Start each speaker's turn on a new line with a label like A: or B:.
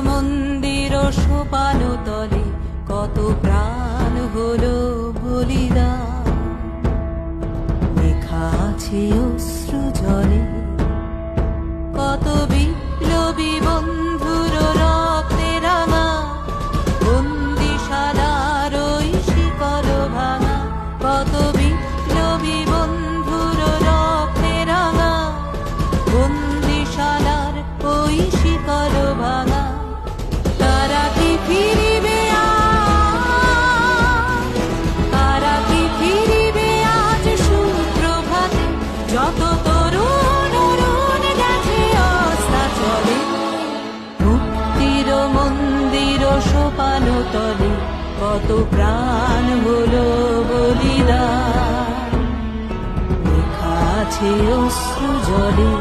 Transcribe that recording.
A: মন্দির সোপান তলে কত প্রাণ হলো বলিদান। লেখা আছে অশ্রু জলে কত বিপ্লবী বন্ধুর রক্তে রাঙা, বন্দিশালার ওই শিকল ভাঙা। কত বিপ্লবী বন্ধুর রক্তে রাঙা, বন্দিশালার ওই শিকল ভাঙা। তারা কি ফিরিবে আজ, তারা কি ফিরিবে আজ সুপ্রভাতে, যত তরুণ অরুণ গেছে অস্তাচলে। মুক্তির মন্দির সোপান তলে কত প্রাণ হলো বলিদান। লেখা আছে অশ্রু জলে।